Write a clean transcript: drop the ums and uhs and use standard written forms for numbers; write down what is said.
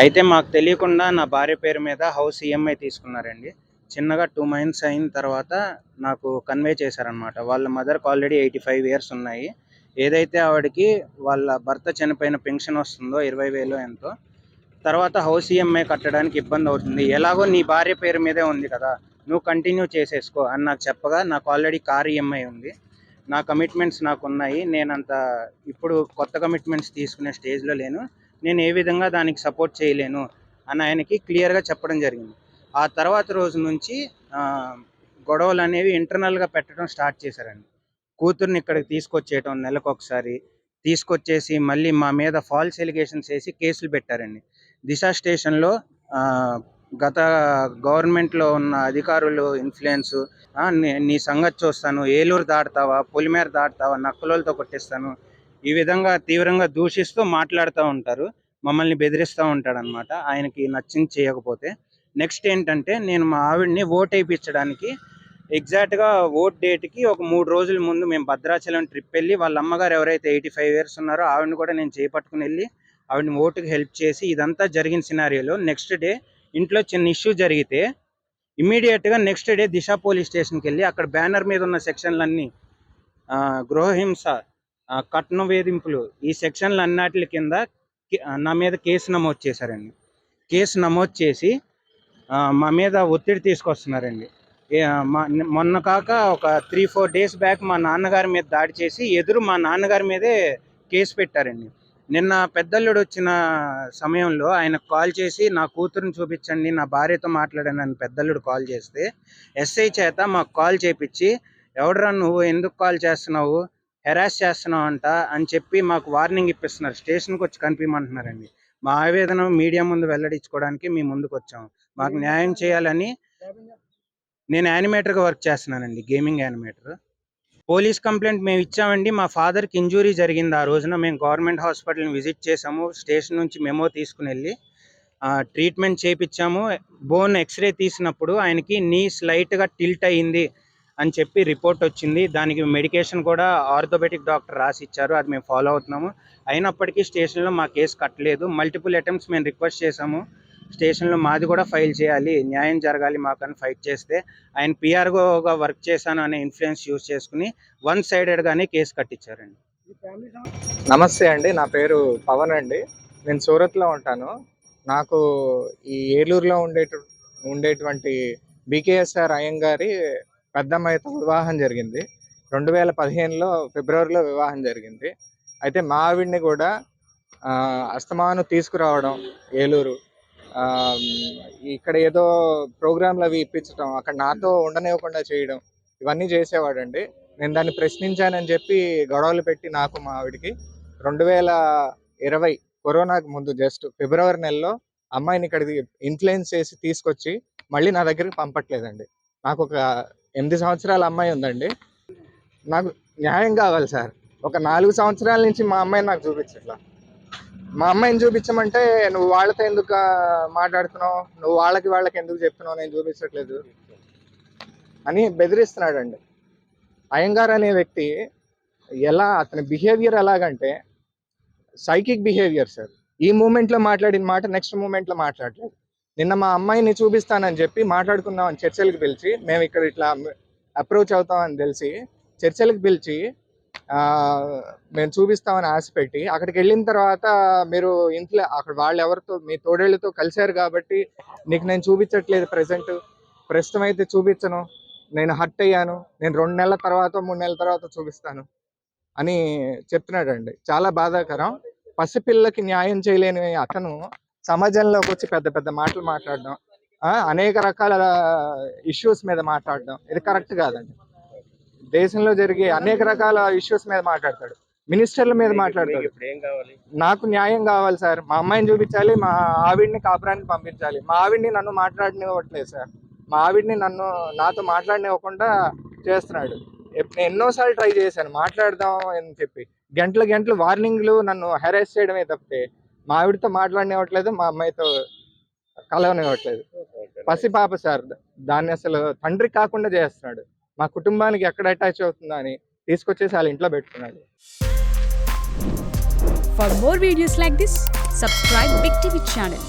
అయితే మాకు తెలియకుండా నా భార్య పేరు మీద హౌస్ ఈఎంఐ తీసుకున్నారండి. చిన్నగా 2 మంత్స్ అయిన తర్వాత నాకు కన్వే చేశారనమాట. వాళ్ళ మదర్‌కి ఆల్రెడీ 85 ఇయర్స్ ఉన్నాయి. ఏదైతే ఆవిడకి వాళ్ళ భర్త చనిపోయిన పెన్షన్ వస్తుందో 20,000 ఎంతో, తర్వాత హౌస్ ఈఎంఐ కట్టడానికి ఇబ్బందవుతుంది. ఎలాగో నీ భార్య పేరు మీదే ఉంది కదా! నువ్వు కంటిన్యూ చేసేసుకో అని నాకు చెప్పగా, నాకు ఆల్రెడీ కార్ ఈఎంఐ ఉంది. నా కమిట్మెంట్స్ నాకున్నాయి. ఇప్పుడు కొత్త కమిట్మెంట్స్ తీసుకునే స్టేజ్‌లో లేను. నేను ఏ విధంగా దానికి సపోర్ట్ చేయలేను అని ఆయనకి క్లియర్‌గా చెప్పడం జరిగింది. ఆ తర్వాత రోజు నుంచి గొడవలనేవి ఇంటర్నల్‌గా పెట్టడం స్టార్ట్ చేశారండి. కూతుర్ని ఇక్కడికి తీసుకొచ్చేయటం నెలకొకసారి. తీసుకొచ్చేసి మళ్ళీ మా మీద ఫాల్స్ ఎలిగేషన్స్ ఏసి కేసులు పెట్టారండి. దిశ స్టేషన్‌లో గత గవర్నమెంట్‌లో ఉన్న అధికారులు ఇన్‌ఫ్లుయెన్సు, నీ సంగతి చూస్తాను, ఏలూరు దాటుతావా, పొలిమేర దాటుతావా, నక్కలోలతో కొట్టిస్తాను, ఈ విధంగా తీవ్రంగా దూషిస్తూ మాట్లాడుతూ ఉంటారు. మమ్మల్ని బెదిరిస్తూ ఉంటాడనమాట ఆయనకి నచ్చింది చేయకపోతే. నెక్స్ట్ ఏంటంటే, నేను మా ఆవిడని ఓటేయించడానికి ఎగ్జాక్ట్‌గా ఓట్ డేట్‌కి ఒక 3 రోజుల ముందు మేము భద్రాచలం ట్రిప్ వెళ్ళి, వాళ్ళ అమ్మగారు ఎవరైతే 85 ఇయర్స్ ఉన్నారో ఆవిడని కూడా నేను చేపట్టుకుని వెళ్ళి ఆవిడని ఓటుకి హెల్ప్ చేసి, ఇదంతా జరిగిన సినారియోలో నెక్స్ట్ డే ఇంట్లో చిన్న ఇష్యూ జరిగితే ఇమ్మీడియట్‌గా నెక్స్ట్ డే దిశ పోలీస్ స్టేషన్‌కి వెళ్ళి అక్కడ బ్యానర్ మీద ఉన్న సెక్షన్లన్నీ గృహహింస, కట్న వేధింపులు, ఈ సెక్షన్లు అన్నిటి కింద నా మీద కేసు నమోదు చేశారండి. కేసు నమోదు చేసి మా మీద ఒత్తిడి తీసుకొస్తున్నారండి. మొన్న కాక ఒక 3-4 డేస్ బ్యాక్ మా నాన్నగారి మీద దాడి చేసి మా నాన్నగారి మీదే కేసు పెట్టారండి. నిన్న పెద్దల్లుడు వచ్చిన సమయంలో ఆయనకు కాల్ చేసి, నా కూతురుని చూపించండి, నా భార్యతో మాట్లాడాను అని పెద్దల్లుడు కాల్ చేస్తే, ఎస్ఐ చేత మాకు కాల్ చేపించి, ఎవడరా నువ్వు, ఎందుకు కాల్ చేస్తున్నావు, హెరాస్ చేస్తున్నావు అంట అని చెప్పి మాకు వార్నింగ్ ఇప్పిస్తున్నారు. స్టేషన్కి వచ్చి కనిపించమంటున్నారండి. మా ఆవేదన మీడియా ముందు వెల్లడించుకోవడానికి మేము ముందుకు వచ్చాము. మాకు న్యాయం చేయాలని. నేను యానిమేటర్గా వర్క్ చేస్తున్నానండి, గేమింగ్ యానిమేటర్. పోలీస్ కంప్లైంట్ మేము ఇచ్చామండి. మా ఫాదర్కి ఇంజురీ జరిగింది. ఆ రోజున మేము గవర్నమెంట్ హాస్పిటల్ని విజిట్ చేసాము. స్టేషన్ నుంచి మెమో తీసుకుని వెళ్ళి ట్రీట్మెంట్ చేయించాము. బోన్ ఎక్స్రే తీసినప్పుడు ఆయనకి నీ స్లైట్గా టిల్ట్ అయ్యింది అని చెప్పి రిపోర్ట్ వచ్చింది. దానికి మెడికేషన్ కూడా ఆర్థోపెడిక్ డాక్టర్ రాసి ఇచ్చారు. అది మేము ఫాలో అవుతున్నాము. అయినప్పటికీ స్టేషన్లో మా కేసు కట్టలేదు. మల్టిపుల్ అటెంప్ట్స్ మేము రిక్వెస్ట్ చేసాము, స్టేషన్లో మాది కూడా ఫైల్ చేయాలి, న్యాయం జరగాలి మాకని ఫైట్ చేస్తే, ఆయన పిఆర్ఓగా వర్క్ చేశాను అనే ఇన్ఫ్లుయెన్స్ యూజ్ చేసుకుని 1 సైడెడ్గానే కేసు కట్టించారండి. నమస్తే అండి, నా పేరు పవన్ అండి. నేను సూరత్లో ఉంటాను. నాకు ఈ ఏలూరులో ఉండేటువంటి బీకేఎస్ఆర్ అయ్యంగారి పెద్దమ్మాయితో వివాహం జరిగింది. 2015లో ఫిబ్రవరిలో వివాహం జరిగింది. అయితే మా ఆవిడ్ని కూడా అస్తమాను తీసుకురావడం ఏలూరు, ఇక్కడ ఏదో ప్రోగ్రాంలు అవి ఇప్పించడం, అక్కడ నాతో ఉండనివ్వకుండా చేయడం, ఇవన్నీ చేసేవాడండి. నేను దాన్ని ప్రశ్నించానని చెప్పి గొడవలు పెట్టి నాకు మా ఆవిడికి 2020 కరోనాకు ముందు జస్ట్ ఫిబ్రవరి నెలలో అమ్మాయిని ఇక్కడికి ఇన్ఫ్లుయెన్స్ చేసి తీసుకొచ్చి మళ్ళీ నా దగ్గరికి పంపట్లేదండి. నాకు ఒక 8 సంవత్సరాల అమ్మాయి ఉందండి. నాకు న్యాయం కావాలి సార్. ఒక 4 సంవత్సరాల నుంచి మా అమ్మాయిని నాకు చూపించట్లా. మా అమ్మాయిని చూపించమంటే నువ్వు వాళ్ళతో ఎందుకు మాట్లాడుతున్నావు, నువ్వు వాళ్ళకి ఎందుకు చెప్తున్నావు, నేను చూపించట్లేదు అని బెదిరిస్తున్నాడండి. అయ్యంగార్ అనే వ్యక్తి అతని బిహేవియర్ ఎలాగంటే సైకిక్ బిహేవియర్ సార్. ఈ మూమెంట్లో మాట్లాడిన మాట నెక్స్ట్ మూమెంట్లో మాట్లాడలేదు. నిన్న మా అమ్మాయిని చూపిస్తానని చెప్పి మాట్లాడుకుందామని చర్చలకు పిలిచి, మేము ఇక్కడ ఇట్లా అప్రోచ్ అవుతామని తెలిసి చర్చలకు పిలిచి మేము చూపిస్తామని ఆశపెట్టి, అక్కడికి వెళ్ళిన తర్వాత మీరు ఇంట్లో అక్కడ వాళ్ళు ఎవరితో మీ తోడేళ్ళతో కలిశారు కాబట్టి నీకు నేను చూపించట్లేదు, ప్రస్తుతం అయితే చూపించను, నేను హర్ట్ అయ్యాను, నేను 2 నెలల తర్వాత 3 నెలల తర్వాత చూపిస్తాను అని చెప్తున్నాడండి. చాలా బాధాకరం. పసిపిల్లకి న్యాయం చేయలేని అతను సమాజంలోకి వచ్చి పెద్ద పెద్ద మాటలు మాట్లాడడం, అనేక రకాల ఇష్యూస్ మీద మాట్లాడడం, ఇది కరెక్ట్ కాదండి. దేశంలో జరిగే అనేక రకాల ఇష్యూస్ మీద మాట్లాడతాడు, మినిస్టర్ల మీద మాట్లాడతాడు. నాకు న్యాయం కావాలి సార్. మా అమ్మాయిని చూపించాలి, మా ఆవిడ్ని కాపురానికి పంపించాలి. మా ఆవిడ్ని నన్ను మాట్లాడనివ్వట్లేదు సార్. మా ఆవిడ్ని నాతో మాట్లాడనివ్వకుండా చేస్తున్నాడు. ఎన్నోసార్లు ట్రై చేశాను మాట్లాడదాం అని చెప్పి, గంటలు వార్నింగ్లు, నన్ను హెరాస్ చేయడమే తప్పితే మా ఆవిడతో మాట్లాడనివ్వట్లేదు, మా అమ్మాయితో కలవనివ్వట్లేదు. పసిపాప సార్, దాన్ని అసలు తండ్రి కాకుండా చేస్తున్నాడు. మా కుటుంబానికి ఎక్కడ అటాచ్ అవుతుందో అని తీసుకొచ్చేసి వాళ్ళ ఇంట్లో పెట్టుకున్నాడు. For more videos like this, subscribe Big TV channel.